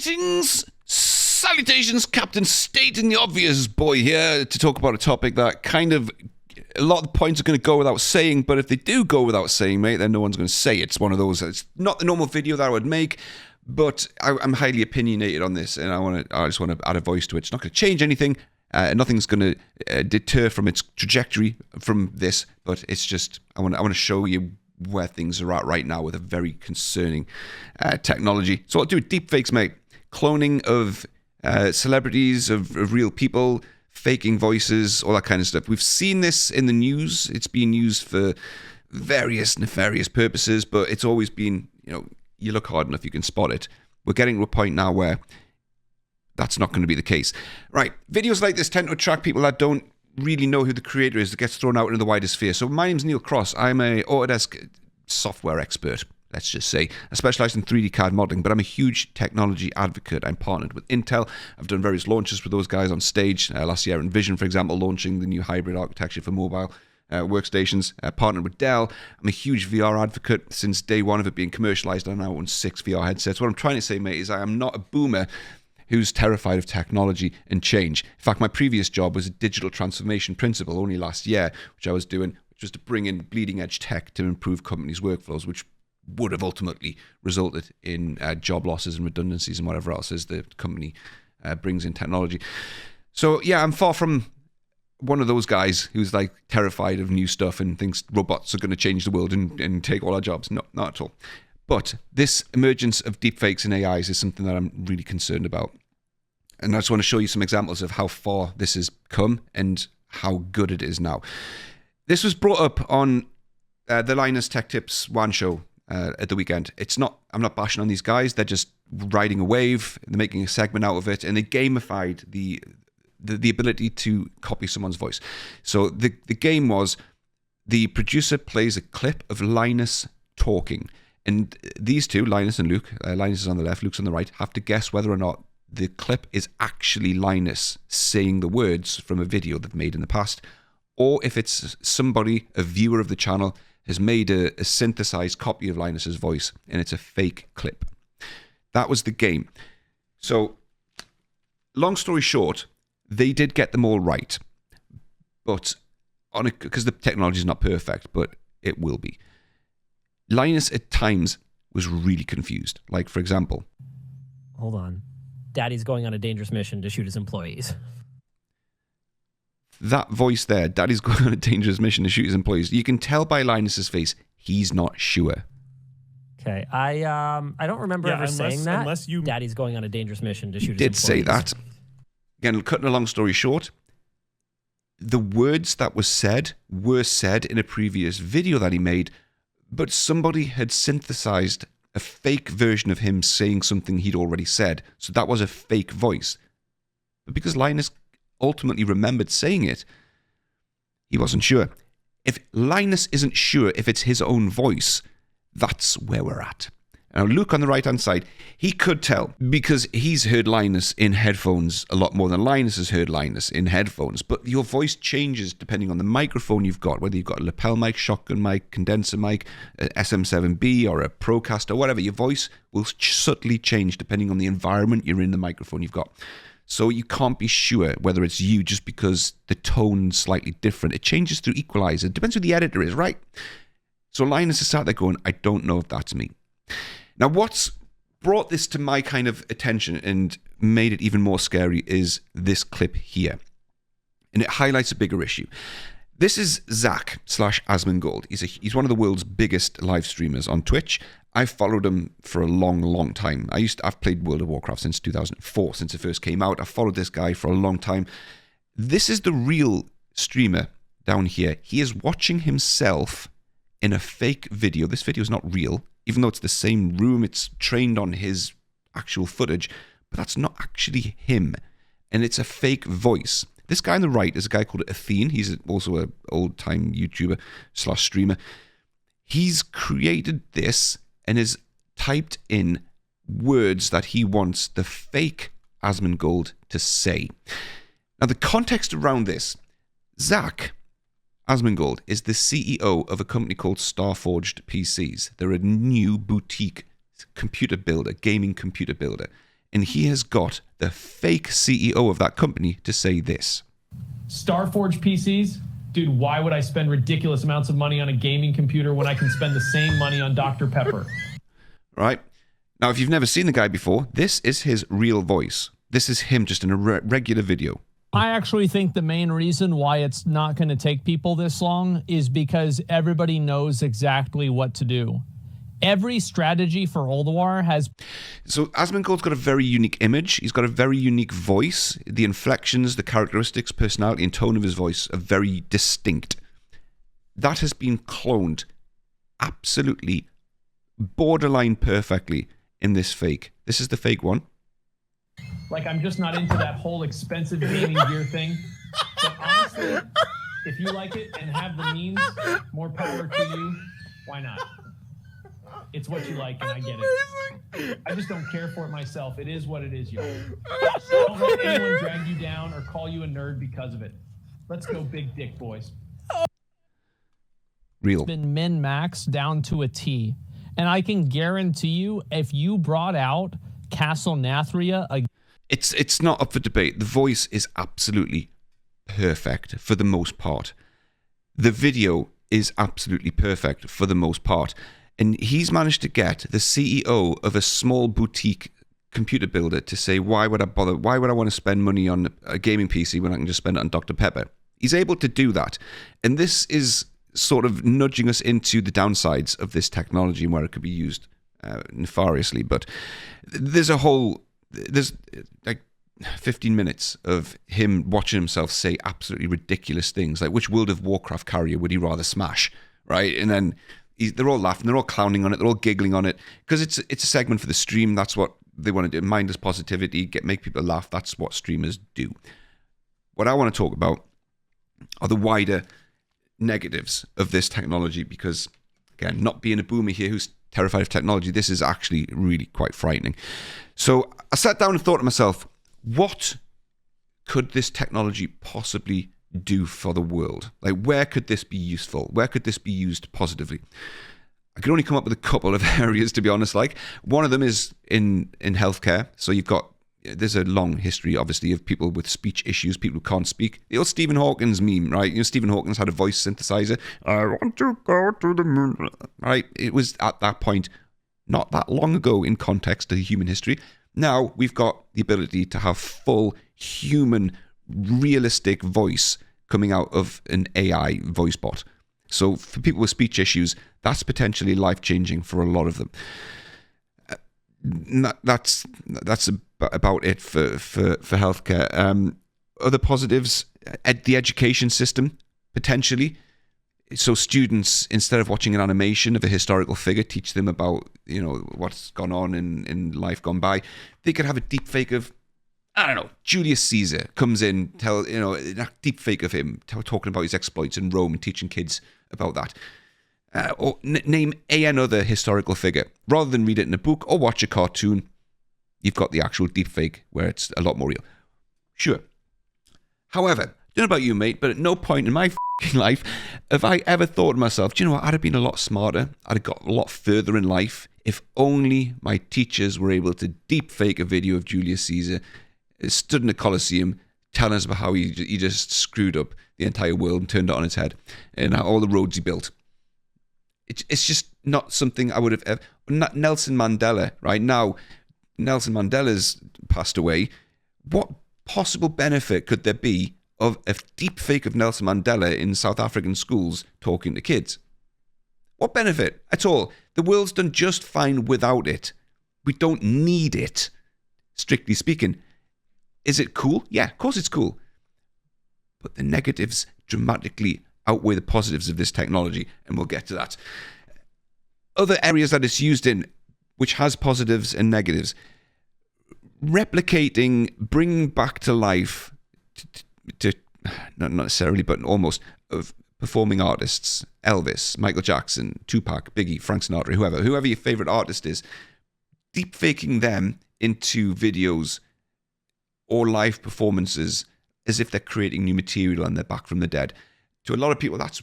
Greetings, salutations, Captain Stating the Obvious boy here to talk about a topic that kind of a lot of the points are going to go without saying, but if they do go without saying, mate, then no one's going to say it. It's one of those. It's not the normal video that I would make, but I'm highly opinionated on this, and I just want to add a voice to it. It's not going to change anything. Nothing's going to deter from its trajectory from this, but it's just I want to show you where things are at right now with a very concerning technology. So I'll do deepfakes, mate. Cloning of celebrities, of real people, faking voices, all that kind of stuff. We've seen this in the news. It's been used for various nefarious purposes, but it's always been, you look hard enough, you can spot it. We're getting to a point now where that's not going to be the case. Right, videos like this tend to attract people that don't really know who the creator is, that gets thrown out into the wider sphere. So my name's Neil Cross. I'm a Autodesk software expert, let's just say. I specialize in 3D CAD modeling, but I'm a huge technology advocate. I'm partnered with Intel. I've done various launches with those guys on stage. Last year in Vision, for example, launching the new hybrid architecture for mobile workstations. Partnered with Dell. I'm a huge VR advocate since day one of it being commercialized. I now own 6 VR headsets. What I'm trying to say, mate, is I am not a boomer who's terrified of technology and change. In fact, my previous job was a digital transformation principal only last year, which I was doing, which was to bring in bleeding edge tech to improve companies' workflows, which would have ultimately resulted in job losses and redundancies and whatever else as the company brings in technology. So yeah, I'm far from one of those guys who's like terrified of new stuff and thinks robots are going to change the world and take all our jobs. No, not at all. But this emergence of deepfakes and AIs is something that I'm really concerned about. And I just want to show you some examples of how far this has come and how good it is now. This was brought up on the Linus Tech Tips One show at the weekend. I'm not bashing on these guys. They're just riding a wave. They're making a segment out of it. And they gamified the ability to copy someone's voice. So the game was the producer plays a clip of Linus talking. And these two, Linus and Luke, Linus is on the left, Luke's on the right, have to guess whether or not the clip is actually Linus saying the words from a video they've made in the past, or if it's somebody, a viewer of the channel, has made a synthesized copy of Linus's voice, and it's a fake clip. That was the game. So, long story short, they did get them all right, but because the technology is not perfect, but it will be. Linus at times was really confused. Like, for example, hold on. Daddy's going on a dangerous mission to shoot his employees. That voice there, Daddy's going on a dangerous mission to shoot his employees. You can tell by Linus's face, he's not sure. Okay, I don't remember ever saying that. Unless Daddy's going on a dangerous mission to shoot his employees. Did say that. Again, cutting a long story short, the words that were said in a previous video that he made, but somebody had synthesized a fake version of him saying something he'd already said. So that was a fake voice. But because Linus ultimately remembered saying it, he wasn't sure. If Linus isn't sure if it's his own voice, that's where we're at. Now, Luke on the right-hand side, he could tell because he's heard Linus in headphones a lot more than Linus has heard Linus in headphones. But your voice changes depending on the microphone you've got, whether you've got a lapel mic, shotgun mic, condenser mic, a SM7B or a Procaster, whatever. Your voice will subtly change depending on the environment you're in, the microphone you've got. So you can't be sure whether it's you just because the tone's slightly different. It changes through equalizer. It depends who the editor is, right? So Linus is sat there going, I don't know if that's me. Now, what's brought this to my kind of attention and made it even more scary is this clip here. And it highlights a bigger issue. This is Zach /Asmongold. He's one of the world's biggest live streamers on Twitch. I've followed him for a long, long time. I've played World of Warcraft since 2004, since it first came out. I've followed this guy for a long time. This is the real streamer down here. He is watching himself in a fake video. This video is not real. Even though it's the same room, it's trained on his actual footage, but that's not actually him. And it's a fake voice. This guy on the right is a guy called Athene. He's also an old-time YouTuber / streamer. He's created this and has typed in words that he wants the fake Asmongold to say. Now, the context around this, Zach Asmongold is the CEO of a company called Starforged PCs. They're a new boutique computer builder, gaming computer builder. and he has got the fake CEO of that company to say this. Starforge PCs? Dude, why would I spend ridiculous amounts of money on a gaming computer when I can spend the same money on Dr. Pepper? Right. Now, if you've never seen the guy before, this is his real voice. This is him just in a regular video. I actually think the main reason why it's not going to take people this long is because everybody knows exactly what to do. Every strategy for Ulduar has... So Asmongold's got a very unique image. He's got a very unique voice. The inflections, the characteristics, personality, and tone of his voice are very distinct. That has been cloned absolutely borderline perfectly in this fake. This is the fake one. Like, I'm just not into that whole expensive gaming gear thing. But honestly, if you like it and have the means, more power to you. Why not? It's what you like, and I get it. I just don't care for it myself. It is what it is, y'all. Don't let anyone drag you down or call you a nerd because of it. Let's go big dick, boys. Real. Been min-maxed down to a T. And I can guarantee you, if you brought out Castle Nathria... It's not up for debate. The voice is absolutely perfect for the most part. The video is absolutely perfect for the most part. And he's managed to get the CEO of a small boutique computer builder to say, why would I bother? Why would I want to spend money on a gaming PC when I can just spend it on Dr. Pepper? He's able to do that. And this is sort of nudging us into the downsides of this technology and where it could be used nefariously. But there's like 15 minutes of him watching himself say absolutely ridiculous things, like which World of Warcraft carrier would he rather smash, right? And then they're all laughing, they're all clowning on it, they're all giggling on it, because it's a segment for the stream. That's what they want to do. Mindless positivity, make people laugh. That's what streamers do. What I want to talk about are the wider negatives of this technology, because, again, not being a boomer here who's terrified of technology, this is actually really quite frightening. So I sat down and thought to myself, what could this technology possibly do for the world? Like, where could this be useful? Where could this be used positively? I could only come up with a couple of areas, to be honest. Like, one of them is in healthcare. So there's a long history, obviously, of people with speech issues, people who can't speak. The old Stephen Hawking's meme, right? Stephen Hawking's had a voice synthesizer. I want to go to the moon. Right? It was at that point, not that long ago in context to human history. Now we've got the ability to have full human, realistic voice coming out of an AI voice bot. So for people with speech issues, that's potentially life-changing for a lot of them. That's about it for healthcare. Other positives, the education system, potentially. So students, instead of watching an animation of a historical figure, teach them about, what's gone on in life gone by. They could have a deep fake of, I don't know, Julius Caesar comes in, a deep fake of him talking about his exploits in Rome and teaching kids about that. Or name another historical figure. Rather than read it in a book or watch a cartoon, you've got the actual deep fake where it's a lot more real. Sure. However, I don't know about you, mate, but at no point in my life have I ever thought to myself, do you know what, I'd have been a lot smarter, I'd have got a lot further in life if only my teachers were able to deep fake a video of Julius Caesar stood in a Colosseum telling us about how he just screwed up the entire world and turned it on its head and all the roads he built. It's just not something I would have ever... Nelson Mandela, right? Now, Nelson Mandela's passed away. What possible benefit could there be of a deep fake of Nelson Mandela in South African schools talking to kids? What benefit at all? The world's done just fine without it. We don't need it, strictly speaking. Is it cool? Yeah, of course it's cool. But the negatives dramatically outweigh the positives of this technology, and we'll get to that. Other areas that it's used in, which has positives and negatives, replicating, bringing back to life, to not necessarily, but almost, of performing artists, Elvis, Michael Jackson, Tupac, Biggie, Frank Sinatra, whoever your favorite artist is, deep faking them into videos or live performances as if they're creating new material and they're back from the dead. To a lot of people, that's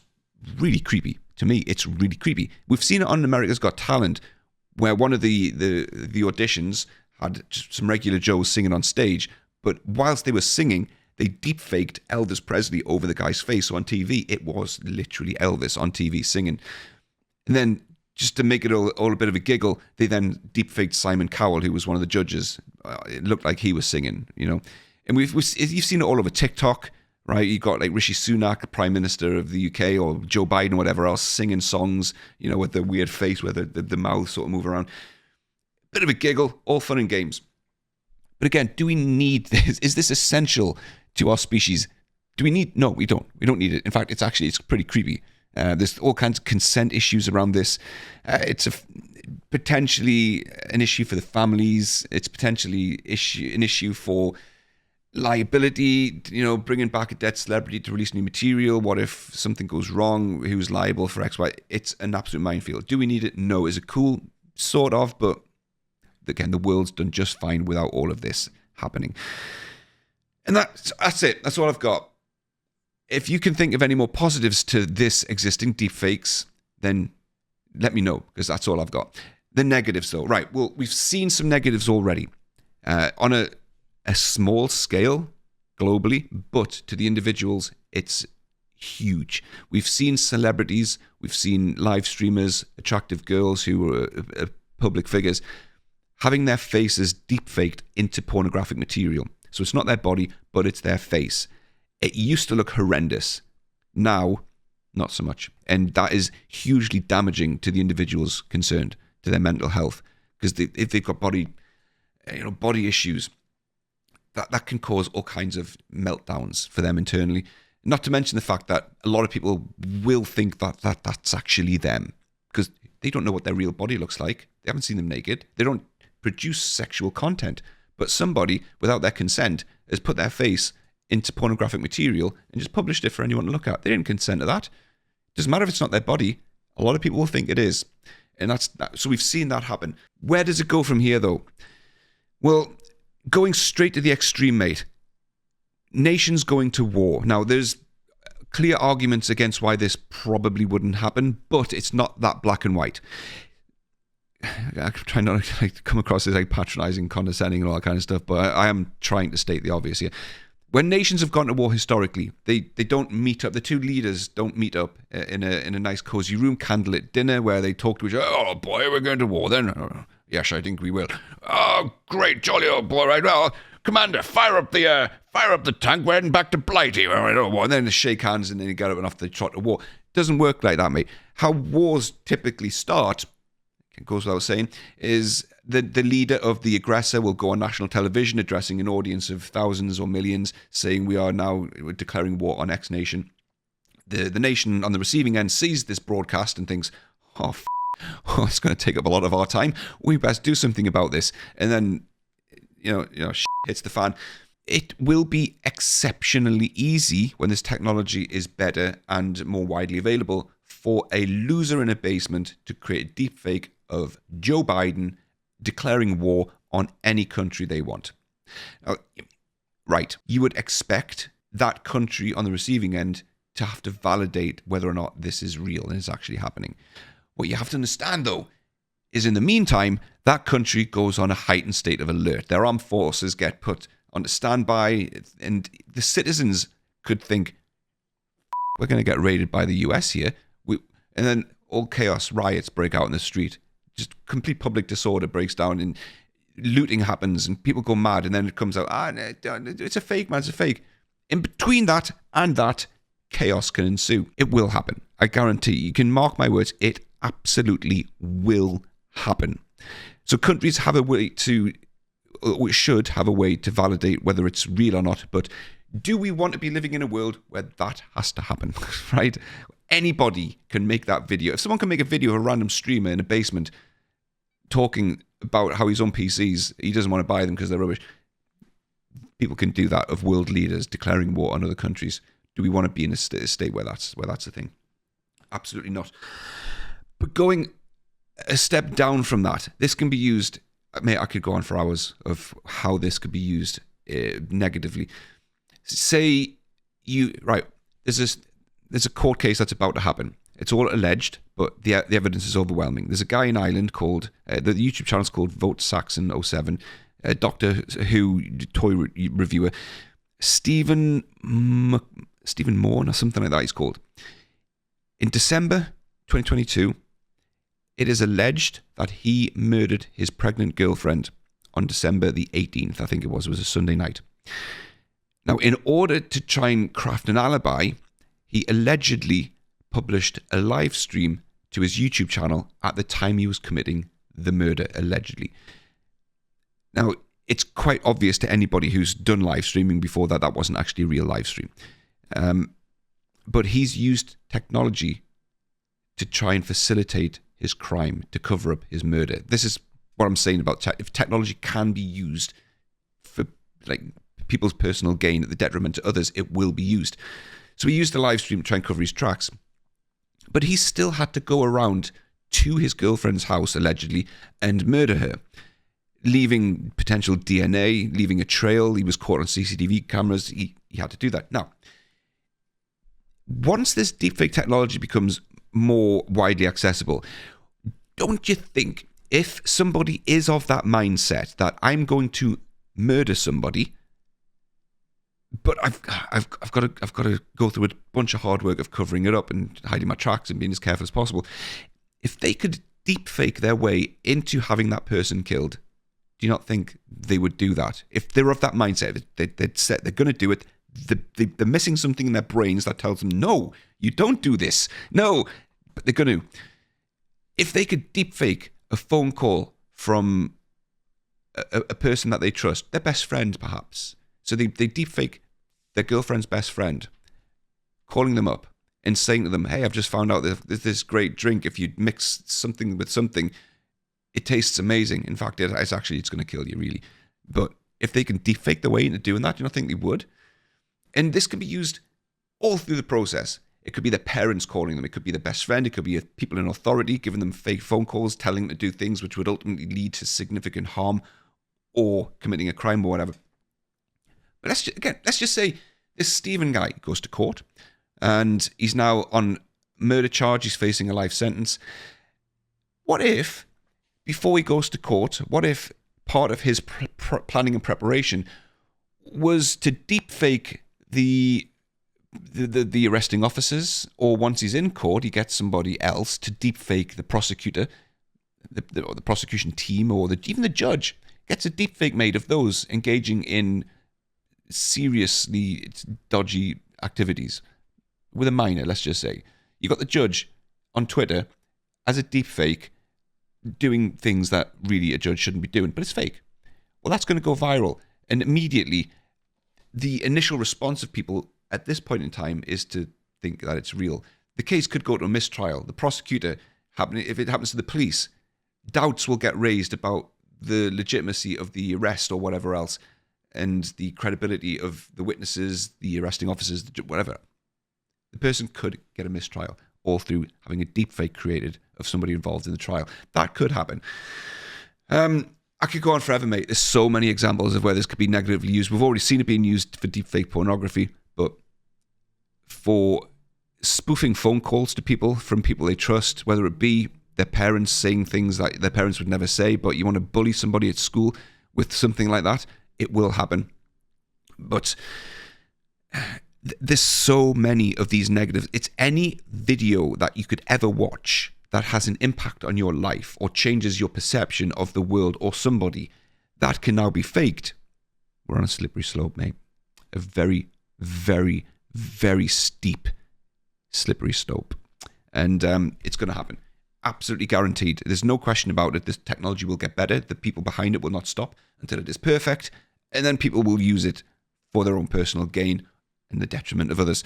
really creepy. To me, it's really creepy. We've seen it on America's Got Talent, where one of the auditions had just some regular Joes singing on stage, but whilst they were singing, they deepfaked Elvis Presley over the guy's face. So on TV, it was literally Elvis on TV singing. And then, just to make it all a bit of a giggle, they then deepfaked Simon Cowell, who was one of the judges. It looked like he was singing, you know. And you've seen it all over TikTok, right? You got like Rishi Sunak, the Prime Minister of the UK, or Joe Biden, or whatever else, singing songs, you know, with the weird face where the mouth sort of move around. Bit of a giggle, all fun and games. But again, do we need this? Is this essential to our species? Do we need? No, we don't. We don't need it. In fact, it's pretty creepy. There's all kinds of consent issues around this. It's potentially an issue for the families. It's potentially an issue for liability, you know, bringing back a dead celebrity to release new material. What if something goes wrong? Who's liable for X, Y? It's an absolute minefield. Do we need it? No. Is it cool? Sort of, but again, the world's done just fine without all of this happening. And that's it. That's all I've got. If you can think of any more positives to this existing deepfakes, then let me know, because that's all I've got. The negatives, though. Right, well, we've seen some negatives already on a small scale globally, but to the individuals, it's huge. We've seen celebrities, we've seen live streamers, attractive girls who are public figures, having their faces deepfaked into pornographic material. So it's not their body, but it's their face. It used to look horrendous. Now, not so much. And that is hugely damaging to the individuals concerned, to their mental health. Because if they've got body issues, that can cause all kinds of meltdowns for them internally. Not to mention the fact that a lot of people will think that that's actually them. Because they don't know what their real body looks like. They haven't seen them naked. They don't produce sexual content. But somebody, without their consent, has put their face into pornographic material and just published it for anyone to look at. They didn't consent to that. Doesn't matter if it's not their body. A lot of people will think it is. And so we've seen that happen. Where does it go from here, though? Well, going straight to the extreme, mate. Nations going to war. Now, there's clear arguments against why this probably wouldn't happen, but it's not that black and white. I try not to come across as like patronizing, condescending, and all that kind of stuff, but I am trying to state the obvious here. When nations have gone to war historically, they don't meet up. The two leaders don't meet up in a nice cozy room, candlelit dinner, where they talk to each other. Oh boy, we're going to war then. Oh, yes, I think we will. Oh, great, jolly old boy, right? Well, Commander, fire up the tank. We're heading back to Blighty. And then they shake hands and then you get up and off they trot to war. It doesn't work like that, mate. How wars typically start, it goes without saying, is the leader of the aggressor will go on national television addressing an audience of thousands or millions, saying we're declaring war on X nation. The nation on the receiving end sees this broadcast and thinks, it's going to take up a lot of our time. We best do something about this. And then, hits the fan. It will be exceptionally easy when this technology is better and more widely available for a loser in a basement to create a deepfake of Joe Biden declaring war on any country they want. Now, right, you would expect that country on the receiving end to have to validate whether or not this is real and is actually happening. What you have to understand, though, is in the meantime, that country goes on a heightened state of alert. Their armed forces get put on standby, and the citizens could think, we're going to get raided by the US here. And then all chaos, riots break out in the street. Just complete public disorder breaks down and looting happens and people go mad. And then it comes out, it's a fake, man, it's a fake. In between that and that, chaos can ensue. It will happen. I guarantee you can mark my words. It absolutely will happen. So countries have a way to, or should have a way to validate whether it's real or not. But do we want to be living in a world where that has to happen, right? Anybody can make that video. If someone can make a video of a random streamer in a basement talking about how he's on PCs, he doesn't want to buy them because they're rubbish. People can do that of world leaders declaring war on other countries. Do we want to be in a state where that's a thing? Absolutely not. But going a step down from that, this can be used. Mate, I could go on for hours of how this could be used negatively. Say there's a court case that's about to happen. It's all alleged, but the evidence is overwhelming. There's a guy in Ireland called, the YouTube channel's called Vote Saxon 07. a Doctor Who toy reviewer, Stephen Morn or something like that he's called. In December 2022, it is alleged that he murdered his pregnant girlfriend on December the 18th, I think it was a Sunday night. Now, in order to try and craft an alibi, he allegedly published a live stream to his YouTube channel at the time he was committing the murder, allegedly. Now, it's quite obvious to anybody who's done live streaming before that wasn't actually a real live stream. But he's used technology to try and facilitate his crime, to cover up his murder. This is what I'm saying about if technology can be used for like people's personal gain at the detriment to others, it will be used. So he used the live stream to try and cover his tracks. But he still had to go around to his girlfriend's house, allegedly, and murder her, leaving potential DNA, leaving a trail. He was caught on CCTV cameras. He had to do that. Now, once this deepfake technology becomes more widely accessible, don't you think if somebody is of that mindset that I'm going to murder somebody, but I've got to go through a bunch of hard work of covering it up and hiding my tracks and being as careful as possible, if they could deepfake their way into having that person killed, do you not think they would do that? If they're of that mindset, they'd set, they're going to do it. They're missing something in their brains that tells them, no, you don't do this. No, but they're going to. If they could deepfake a phone call from a person that they trust, their best friend perhaps. So they deepfake their girlfriend's best friend, calling them up and saying to them, hey, I've just found out there's this great drink. If you mix something with something, it tastes amazing. In fact, it's going to kill you, really. But if they can deepfake their way into doing that, do you not think they would? And this can be used all through the process. It could be their parents calling them. It could be their best friend. It could be people in authority giving them fake phone calls, telling them to do things which would ultimately lead to significant harm or committing a crime or whatever. But let's just say this Stephen guy goes to court and he's now on murder charge. He's facing a life sentence. What if, before he goes to court, what if part of his planning and preparation was to deepfake the arresting officers, or once he's in court, he gets somebody else to deepfake the prosecutor, the prosecution team, or even the judge gets a deepfake made of those engaging in seriously dodgy activities with a minor, let's just say. You got the judge on Twitter as a deepfake doing things that really a judge shouldn't be doing, but it's fake. Well, that's going to go viral, and immediately the initial response of people at this point in time is to think that it's real. The case could go to a mistrial. The prosecutor, if it happens to the police, doubts will get raised about the legitimacy of the arrest or whatever else, and the credibility of the witnesses, the arresting officers, whatever. The person could get a mistrial, all through having a deepfake created of somebody involved in the trial. That could happen. I could go on forever, mate. There's so many examples of where this could be negatively used. We've already seen it being used for deepfake pornography, but for spoofing phone calls to people from people they trust, whether it be their parents saying things that their parents would never say, but you want to bully somebody at school with something like that, it will happen. But there's so many of these negatives. It's any video that you could ever watch that has an impact on your life or changes your perception of the world or somebody, that can now be faked. We're on a slippery slope, mate. A very, very, very steep, slippery slope. And it's going to happen. Absolutely guaranteed. There's no question about it. This technology will get better. The people behind it will not stop until it is perfect. And then people will use it for their own personal gain and the detriment of others.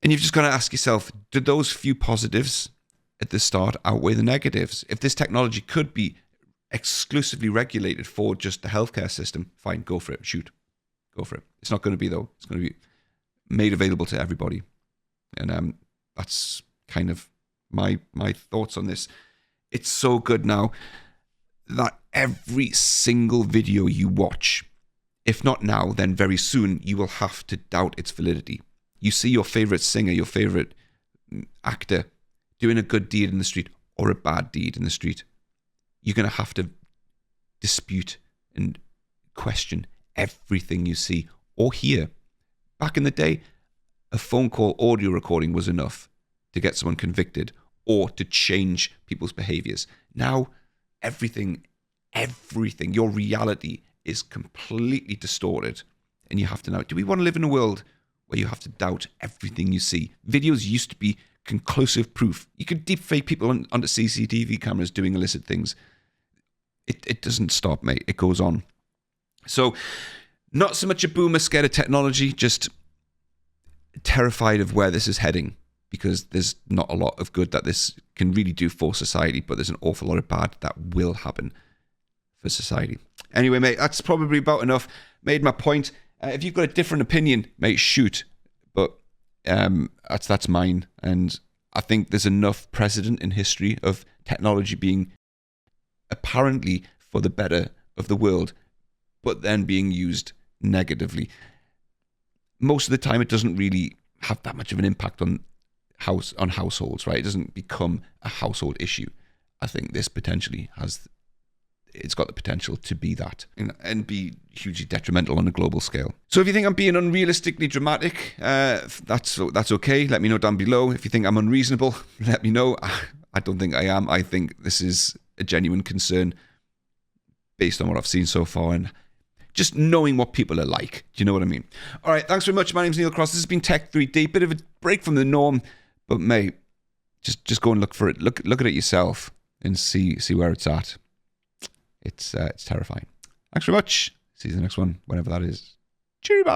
And you've just got to ask yourself, do those few positives at the start outweigh the negatives? If this technology could be exclusively regulated for just the healthcare system, fine, go for it, shoot. Go for it. It's not going to be, though. It's going to be made available to everybody. And that's kind of my thoughts on this. It's so good now that every single video you watch, if not now, then very soon, you will have to doubt its validity. You see your favorite singer, your favorite actor doing a good deed in the street or a bad deed in the street, you're going to have to dispute and question everything you see or hear. Back in the day, a phone call audio recording was enough to get someone convicted or to change people's behaviors. Now, everything, your reality is completely distorted. And you have to know, do we want to live in a world where you have to doubt everything you see? Videos used to be conclusive proof. You could deepfake people onto CCTV cameras doing illicit things. It doesn't stop, mate. It goes on. So, not so much a boomer scared of technology, just terrified of where this is heading, because there's not a lot of good that this can really do for society, but there's an awful lot of bad that will happen for society. Anyway, mate, that's probably about enough. Made my point. If you've got a different opinion, mate, shoot. But that's mine. And I think there's enough precedent in history of technology being apparently for the better of the world, but then being used negatively. Most of the time, it doesn't really have that much of an impact on households, right? It doesn't become a household issue. I think this potentially it's got the potential to be that and be hugely detrimental on a global scale. So if you think I'm being unrealistically dramatic, that's okay. Let me know down below. If you think I'm unreasonable, let me know. I don't think I am. I think this is a genuine concern based on what I've seen so far and just knowing what people are like. Do you know what I mean? All right, thanks very much. My name's Neil Cross. This has been Tech 3D. Bit of a break from the norm, but mate, just go and look for it. Look at it yourself and see where it's at. It's terrifying. Thanks very much. See you in the next one, whenever that is. Cheerio. Bye.